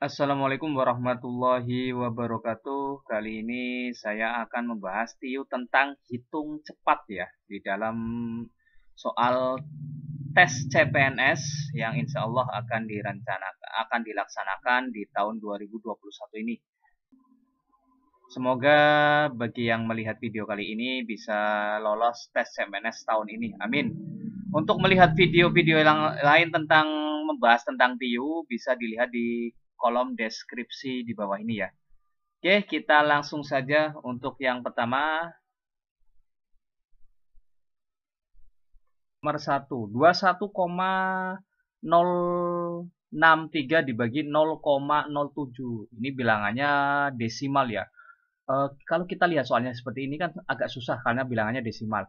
Assalamualaikum warahmatullahi wabarakatuh. Kali ini saya akan membahas TIU tentang hitung cepat ya di dalam soal tes CPNS yang insya Allah akan dilaksanakan di tahun 2021 ini. Semoga bagi yang melihat video kali ini bisa lolos tes CPNS tahun ini. Amin. Untuk melihat video-video yang lain tentang membahas tentang TIU bisa dilihat di kolom deskripsi di bawah ini ya. Oke, kita langsung saja untuk yang pertama. Nomor 1, 21,063 dibagi 0,07. Ini bilangannya desimal ya. Kalau kita lihat soalnya seperti ini kan agak susah karena bilangannya desimal.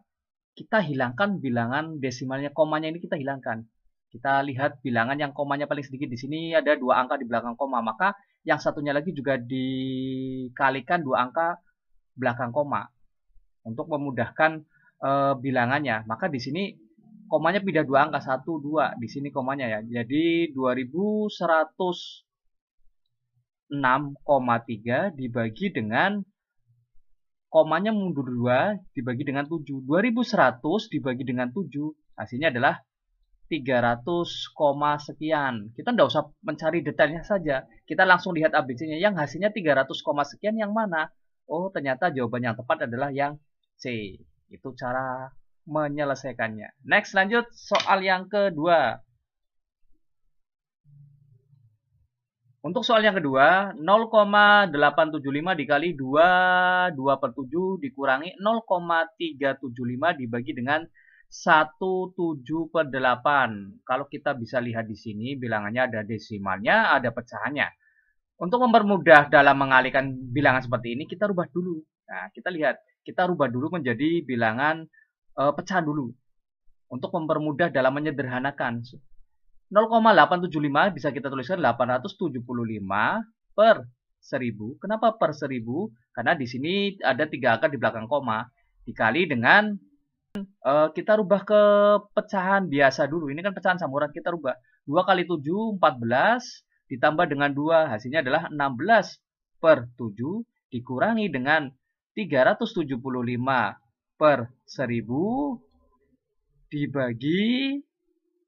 Kita hilangkan bilangan desimalnya, komanya ini kita hilangkan. Kita lihat bilangan yang komanya paling sedikit di sini ada 2 angka di belakang koma, maka yang satunya lagi juga dikalikan 2 angka belakang koma untuk memudahkan bilangannya. Maka di sini komanya pindah 2 angka, 1 2 di sini komanya ya. Jadi 2106,3 dibagi dengan komanya mundur 2 dibagi dengan 7. 2100 dibagi dengan 7 hasilnya adalah 300, sekian. Kita tidak usah mencari detailnya saja. Kita langsung lihat ABC-nya. Yang hasilnya 300, sekian yang mana? Oh, ternyata jawaban yang tepat adalah yang C. Itu cara menyelesaikannya. Next, lanjut soal yang kedua. Untuk soal yang kedua, 0,875 dikali 2 per 7 dikurangi 0,375 dibagi dengan 17 per 8. Kalau kita bisa lihat di sini, bilangannya ada desimalnya, ada pecahannya. Untuk mempermudah dalam mengalihkan bilangan seperti ini, kita rubah dulu. Nah, kita lihat, kita rubah dulu menjadi bilangan pecahan dulu. Untuk mempermudah dalam menyederhanakan. 0,875 bisa kita tuliskan 875 per 1000. Kenapa per 1000? Karena di sini ada 3 angka di belakang koma. Dikali dengan kita rubah ke pecahan biasa dulu. Ini kan pecahan samuran, kita rubah. 2 kali 7, 14. Ditambah dengan 2, hasilnya adalah 16 per 7. Dikurangi dengan 375 per 1000. Dibagi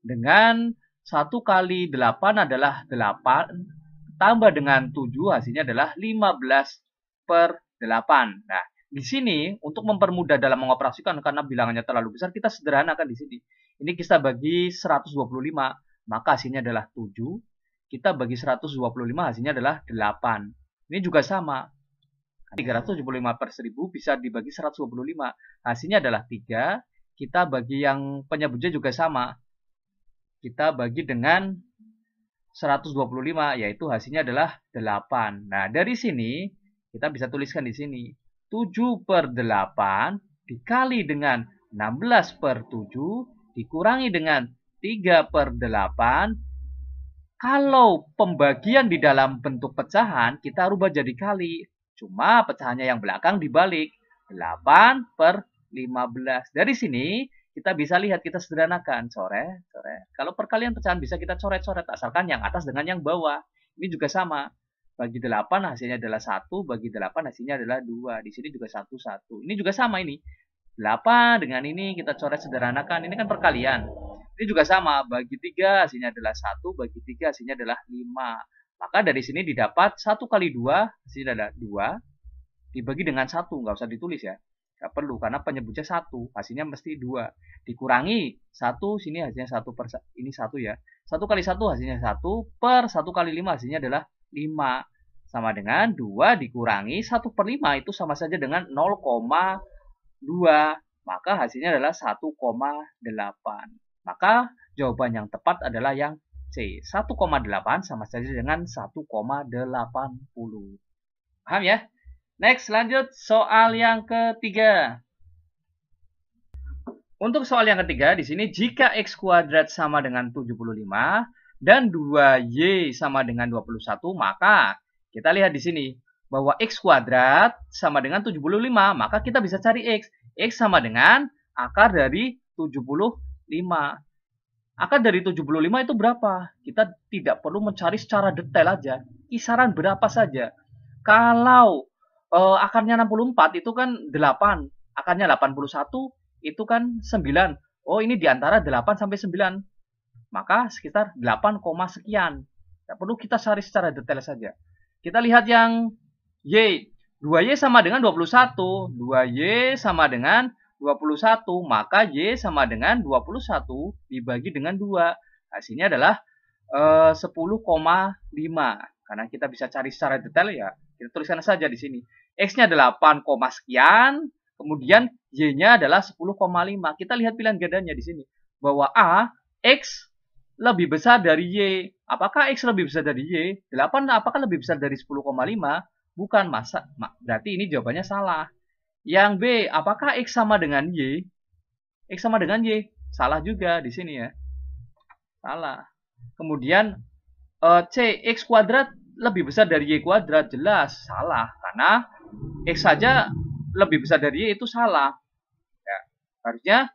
dengan 1 kali 8 adalah 8. Tambah dengan 7, hasilnya adalah 15 per 8. Nah, di sini untuk mempermudah dalam mengoperasikan karena bilangannya terlalu besar, kita sederhanakan di sini. Ini kita bagi 125, maka hasilnya adalah 7. Kita bagi 125, hasilnya adalah 8. Ini juga sama. 375 per 1000 bisa dibagi 125. Hasilnya adalah 3. Kita bagi yang penyebutnya juga sama. Kita bagi dengan 125, yaitu hasilnya adalah 8. Nah, dari sini kita bisa tuliskan di sini. 7 per 8 dikali dengan 16 per 7 dikurangi dengan 3 per 8. Kalau pembagian di dalam bentuk pecahan, kita rubah jadi kali. Cuma pecahannya yang belakang dibalik. 8 per 15. Dari sini kita bisa lihat, kita sederhanakan, coret. Kalau perkalian pecahan bisa kita coret-coret, asalkan yang atas dengan yang bawah. Ini juga sama. Bagi 8 hasilnya adalah 1, bagi 8 hasilnya adalah 2. Di sini juga 1, 1. Ini juga sama ini. 8 dengan ini kita coret sederhanakan. Ini kan perkalian. Ini juga sama. Bagi 3 hasilnya adalah 1, bagi 3 hasilnya adalah 5. Maka dari sini didapat 1 kali 2 hasilnya adalah 2. Dibagi dengan 1, nggak usah ditulis ya. Nggak perlu, karena penyebutnya 1, hasilnya mesti 2. Dikurangi 1, sini hasilnya 1 per, ini 1 ya. 1 kali 1 hasilnya 1, per 1 kali 5 hasilnya adalah 5. Sama dengan 2 dikurangi 1 per 5, itu sama saja dengan 0,2. Maka hasilnya adalah 1,8. Maka jawaban yang tepat adalah yang C. 1,8 sama saja dengan 1,80. Paham ya? Next, lanjut soal yang ketiga. Untuk soal yang ketiga, di sini jika x kuadrat sama dengan 75 dan 2y sama dengan 21, maka kita lihat di sini bahwa x kuadrat sama dengan 75, maka kita bisa cari x. X sama dengan akar dari 75. Akar dari 75 itu berapa? Kita tidak perlu mencari secara detail aja. Kisaran berapa saja. Kalau akarnya 64 itu kan 8. Akarnya 81 itu kan 9. Oh, ini di antara 8 sampai 9. Maka sekitar 8, sekian. Tidak perlu kita cari secara detail saja. Kita lihat yang Y. 2Y sama dengan 21. 2Y sama dengan 21. Maka Y sama dengan 21 dibagi dengan 2. Hasilnya adalah 10,5. Karena kita bisa cari secara detail ya, kita tuliskan saja di sini. X-nya 8, sekian. Kemudian Y-nya adalah 10,5. Kita lihat pilihan gandanya di sini. Bahwa A, X lebih besar dari Y. Apakah X lebih besar dari Y? 8 apakah lebih besar dari 10,5? Bukan, masa. Berarti ini jawabannya salah. Yang B, apakah X sama dengan Y? X sama dengan Y. Salah juga di sini ya. Salah. Kemudian C, X kuadrat lebih besar dari Y kuadrat. Jelas, salah. Karena X saja lebih besar dari Y itu salah. Ya, harusnya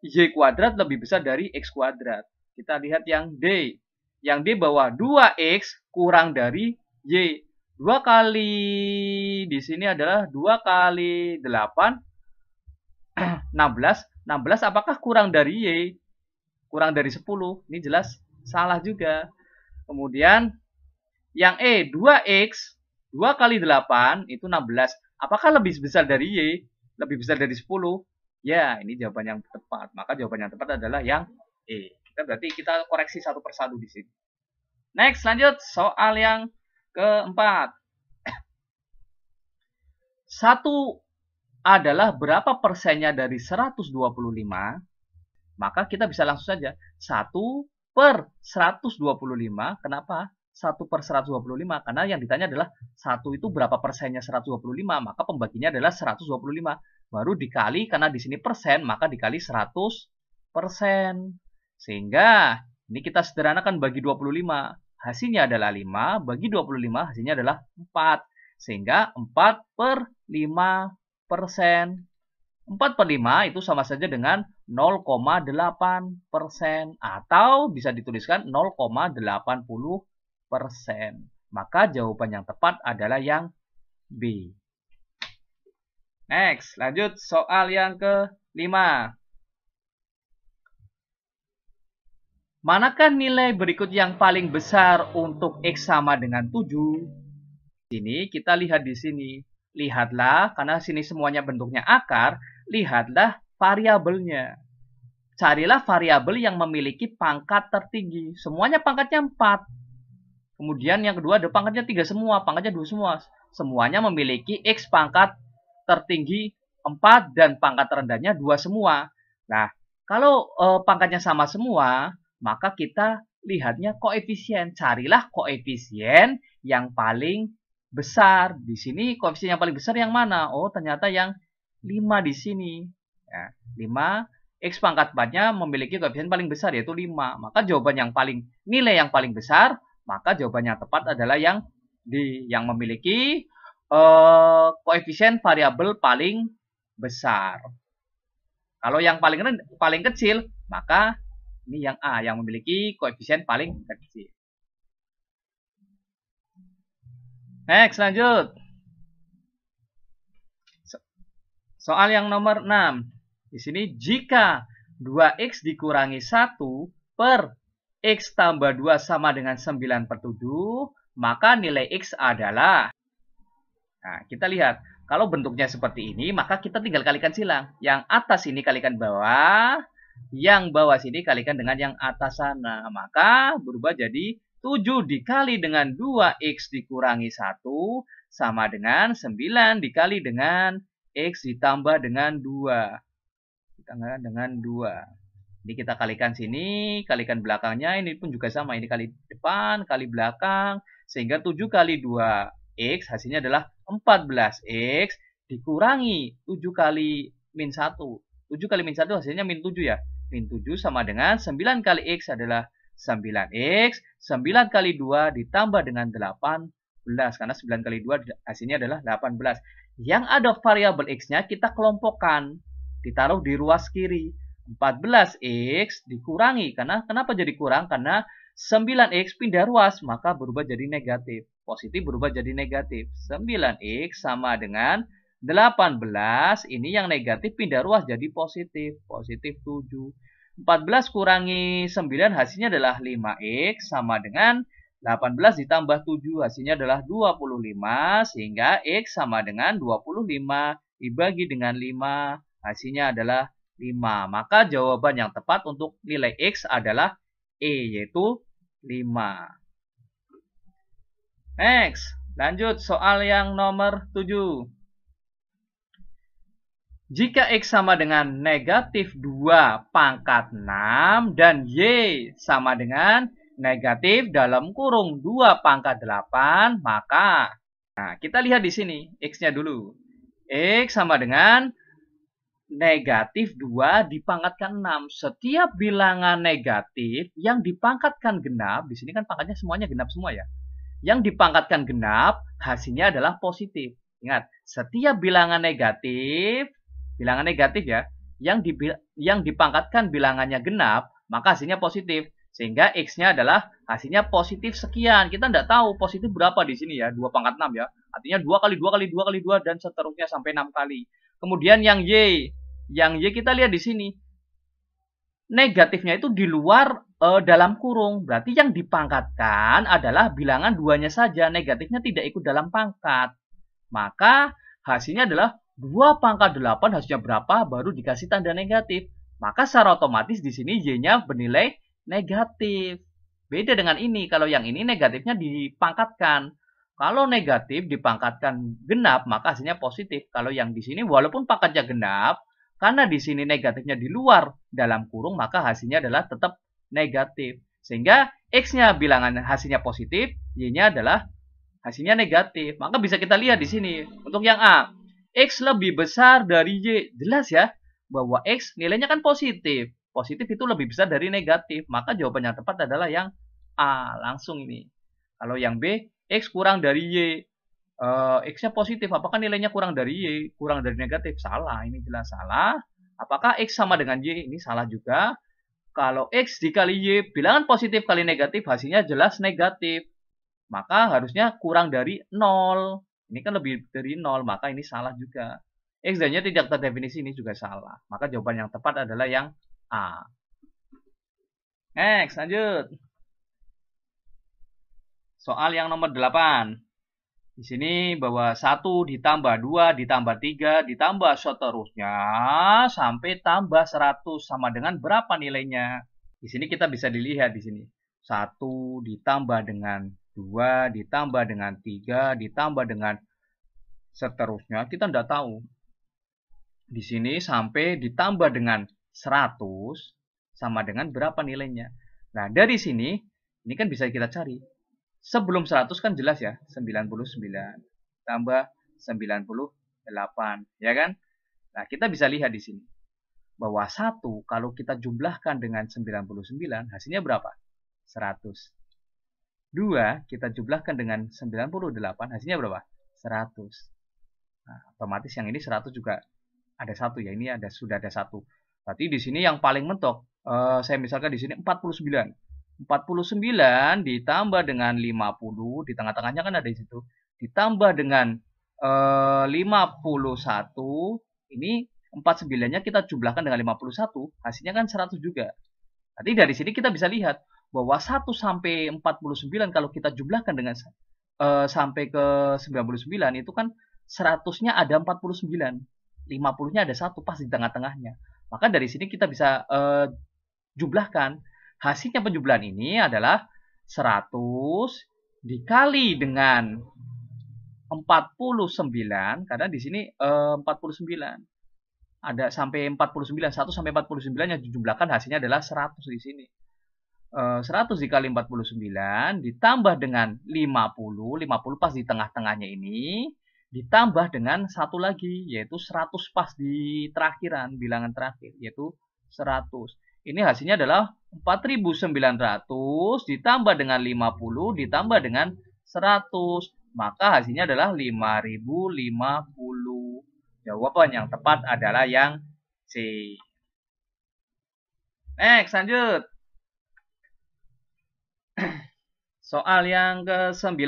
Y kuadrat lebih besar dari X kuadrat. Kita lihat yang D. Yang D bahwa 2X kurang dari Y. 2 kali di sini adalah 2 kali 8, 16. 16 apakah kurang dari Y? Kurang dari 10. Ini jelas salah juga. Kemudian yang E, 2X, 2 kali 8 itu 16. Apakah lebih besar dari Y? Lebih besar dari 10? Ya, ini jawaban yang tepat. Maka jawaban yang tepat adalah yang E. Berarti kita koreksi satu persatu di sini. Next, lanjut soal yang keempat. 1 adalah berapa persennya dari 125? Maka kita bisa langsung saja 1 per 125. Kenapa? 1 per 125. Karena yang ditanya adalah 1 itu berapa persennya 125. Maka pembaginya adalah 125. Baru dikali, karena di sini persen, maka dikali 100%. Sehingga ini kita sederhanakan bagi 25. Hasilnya adalah 5. Bagi 25 hasilnya adalah 4. Sehingga 4 per 5%. 4 per 5 itu sama saja dengan 0,8%. Atau bisa dituliskan 0,80%. Maka jawaban yang tepat adalah yang B. Next, lanjut soal yang kelima. Manakah nilai berikut yang paling besar untuk X sama dengan 7? Sini kita lihat di sini. Lihatlah, karena sini semuanya bentuknya akar, lihatlah variabelnya. Carilah variabel yang memiliki pangkat tertinggi. Semuanya pangkatnya 4. Kemudian yang kedua ada pangkatnya 3 semua, pangkatnya 2 semua. Semuanya memiliki X pangkat tertinggi 4 dan pangkat terendahnya 2 semua. Nah, kalau pangkatnya sama semua, maka kita lihatnya koefisien. Carilah koefisien yang paling besar. Di sini koefisien yang paling besar yang mana? Oh, ternyata yang 5 di sini. Ya, 5, X pangkat 4-nya memiliki koefisien paling besar, yaitu 5. Maka jawaban yang paling, nilai yang paling besar, maka jawaban yang tepat adalah yang D, yang memiliki koefisien variabel paling besar. Kalau yang paling kecil, maka ini yang A, yang memiliki koefisien paling kecil. Next, lanjut. Soal yang nomor 6. Di sini, jika 2X dikurangi 1 per X tambah 2 sama dengan 9 per 7, maka nilai X adalah... Nah, kita lihat. Kalau bentuknya seperti ini, maka kita tinggal kalikan silang. Yang atas ini kalikan bawah, yang bawah sini kalikan dengan yang atas sana. Maka berubah jadi 7 dikali dengan 2X dikurangi 1 sama dengan 9 dikali dengan X ditambah dengan 2. Ditambah dengan 2. Ini kita kalikan sini, kalikan belakangnya, ini pun juga sama. Ini kali depan, kali belakang. Sehingga 7 kali 2X hasilnya adalah 14X dikurangi 7 kali min 1. 7 kali min 1 hasilnya min 7 ya. Min 7 sama dengan 9 kali X adalah 9X. 9 kali 2 ditambah dengan 18. Karena 9 kali 2 hasilnya adalah 18. Yang ada variabel X-nya kita kelompokkan. Ditaruh di ruas kiri. 14x dikurangi. Karena kenapa jadi kurang? Karena 9x pindah ruas, maka berubah jadi negatif. Positif berubah jadi negatif. 9x sama dengan 18. Ini yang negatif pindah ruas jadi positif. Positif 7. 14 kurangi 9 hasilnya adalah 5x sama dengan 18 ditambah 7 hasilnya adalah 25. Sehingga x sama dengan 25 dibagi dengan 5 hasilnya adalah 5. Maka jawaban yang tepat untuk nilai X adalah E, yaitu 5. Next, lanjut soal yang nomor 7. Jika X sama dengan negatif 2 pangkat 6 dan Y sama dengan negatif dalam kurung 2 pangkat 8, maka kita lihat di sini X-nya dulu. X sama dengan negatif 2 dipangkatkan 6. Setiap bilangan negatif yang dipangkatkan genap, di sini kan pangkatnya semuanya genap semua ya. Yang dipangkatkan genap, hasilnya adalah positif. Ingat, setiap bilangan negatif ya, yang dipangkatkan bilangannya genap, maka hasilnya positif. Sehingga X-nya adalah hasilnya positif sekian. Kita tidak tahu positif berapa di sini ya, 2 pangkat 6 ya. Artinya 2 kali 2 kali 2 kali 2 dan seterusnya sampai 6 kali. Kemudian yang Y kita lihat di sini. Negatifnya itu di luar dalam kurung. Berarti yang dipangkatkan adalah bilangan 2-nya saja. Negatifnya tidak ikut dalam pangkat. Maka hasilnya adalah 2 pangkat 8 hasilnya berapa? Baru dikasih tanda negatif. Maka secara otomatis di sini Y-nya bernilai negatif. Beda dengan ini. Kalau yang ini negatifnya dipangkatkan. Kalau negatif dipangkatkan genap, maka hasilnya positif. Kalau yang di sini walaupun pangkatnya genap, karena di sini negatifnya di luar dalam kurung, maka hasilnya adalah tetap negatif. Sehingga X-nya bilangan hasilnya positif, Y-nya adalah hasilnya negatif. Maka bisa kita lihat di sini. Untuk yang A, X lebih besar dari Y. Jelas ya, bahwa X nilainya kan positif. Positif itu lebih besar dari negatif. Maka jawaban yang tepat adalah yang A. Langsung ini. Kalau yang B, X kurang dari Y. X-nya positif, apakah nilainya kurang dari Y? Kurang dari negatif? Salah, ini jelas salah. Apakah X sama dengan Y? Ini salah juga. Kalau X dikali Y, bilangan positif kali negatif, hasilnya jelas negatif. Maka harusnya kurang dari 0. Ini kan lebih dari 0, maka ini salah juga. X dan Y tidak terdefinisi, ini juga salah. Maka jawaban yang tepat adalah yang A. Next, lanjut. Soal yang nomor 8. Di sini bahwa 1 ditambah 2 ditambah 3 ditambah seterusnya sampai tambah 100 sama dengan berapa nilainya? Di sini kita bisa dilihat di sini. 1 ditambah dengan 2 ditambah dengan 3 ditambah dengan seterusnya kita tidak tahu. Di sini sampai ditambah dengan 100 sama dengan berapa nilainya? Nah, dari sini ini kan bisa kita cari. Sebelum 100 kan jelas ya, 99 tambah 98, ya kan? Nah, kita bisa lihat di sini bahwa 1 kalau kita jumlahkan dengan 99 hasilnya berapa? 100. 2 kita jumlahkan dengan 98 hasilnya berapa? 100. Nah, otomatis yang ini 100 juga ada 1 ya, ini sudah ada 1. Berarti di sini yang paling mentok saya misalkan di sini 49. 49 ditambah dengan 50, di tengah-tengahnya kan ada di situ. Ditambah dengan 51, ini 49-nya kita jumlahkan dengan 51, hasilnya kan 100 juga. Jadi dari sini kita bisa lihat bahwa 1 sampai 49 kalau kita jumlahkan dengan sampai ke 99 itu kan 100-nya ada 49. 50-nya ada 1 pas di tengah-tengahnya. Maka dari sini kita bisa jumlahkan. Hasilnya penjumlahan ini adalah 100 dikali dengan 49, karena di sini 49. Ada sampai 49, 1 sampai 49 yang dijumlahkan hasilnya adalah 100 di sini. 100 dikali 49 ditambah dengan 50 pas di tengah-tengahnya ini, ditambah dengan 1 lagi, yaitu 100 pas di terakhiran, bilangan terakhir, yaitu 100. Ini hasilnya adalah 4.900 ditambah dengan 50 ditambah dengan 100. Maka hasilnya adalah 5.050. Jawaban yang tepat adalah yang C. Next, lanjut. Soal yang ke-9.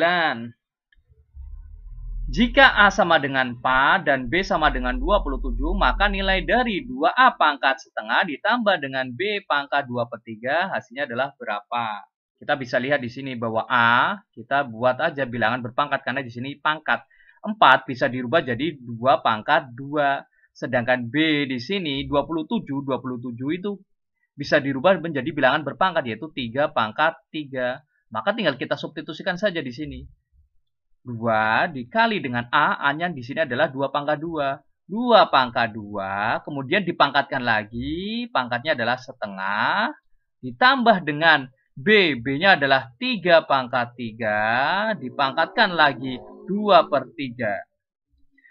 Jika A sama dengan 4 dan B sama dengan 27, maka nilai dari 2A pangkat setengah ditambah dengan B pangkat 2/3 hasilnya adalah berapa? Kita bisa lihat di sini bahwa A, kita buat aja bilangan berpangkat karena di sini pangkat. 4 bisa dirubah jadi 2 pangkat 2. Sedangkan B di sini 27 itu bisa dirubah menjadi bilangan berpangkat yaitu 3 pangkat 3. Maka tinggal kita substitusikan saja di sini. 2 dikali dengan A, A-nya di sini adalah 2 pangkat 2. 2 pangkat 2, kemudian dipangkatkan lagi, pangkatnya adalah setengah, ditambah dengan B, B-nya adalah 3 pangkat 3, dipangkatkan lagi 2/3.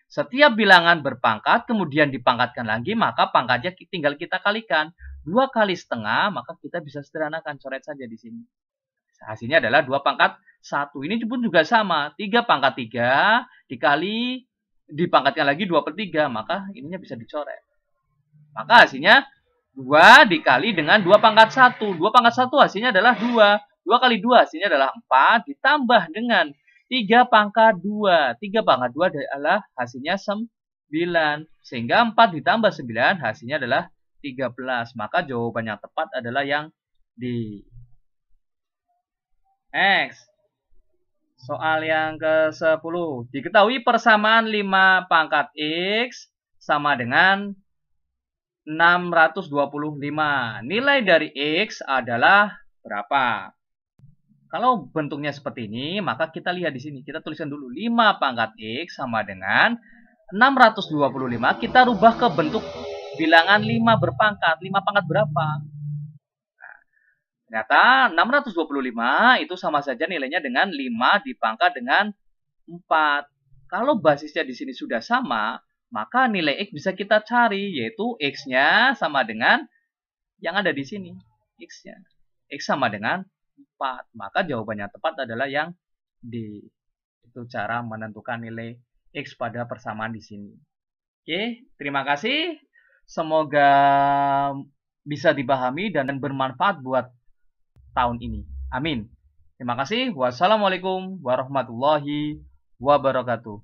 Setiap bilangan berpangkat, kemudian dipangkatkan lagi, maka pangkatnya tinggal kita kalikan. 2 kali setengah, maka kita bisa sederhanakan, coret saja di sini. Hasilnya adalah 2 pangkat 1. Ini pun juga sama. 3 pangkat 3 dikali dipangkatkan lagi 2/3. Maka ininya bisa dicoret. Maka hasilnya 2 dikali dengan 2 pangkat 1. 2 pangkat 1 hasilnya adalah 2. 2 kali 2 hasilnya adalah 4. Ditambah dengan 3 pangkat 2. 3 pangkat 2 adalah hasilnya 9. Sehingga 4 ditambah 9 hasilnya adalah 13. Maka jawaban yang tepat adalah yang D. Next. Soal yang ke-10. Diketahui persamaan 5 pangkat X sama dengan 625. Nilai dari X adalah berapa? Kalau bentuknya seperti ini, maka kita lihat di sini. Kita tuliskan dulu 5 pangkat X sama dengan 625. Kita rubah ke bentuk bilangan 5 berpangkat. 5 pangkat berapa? Ternyata 625 itu sama saja nilainya dengan 5 dipangkat dengan 4. Kalau basisnya di sini sudah sama, maka nilai X bisa kita cari, yaitu X-nya sama dengan yang ada di sini. X-nya. X sama dengan 4. Maka jawaban yang tepat adalah yang D. Itu cara menentukan nilai X pada persamaan di sini. Oke, terima kasih. Semoga bisa dipahami dan bermanfaat buat tahun ini. Amin. Terima kasih. Wassalamualaikum warahmatullahi wabarakatuh.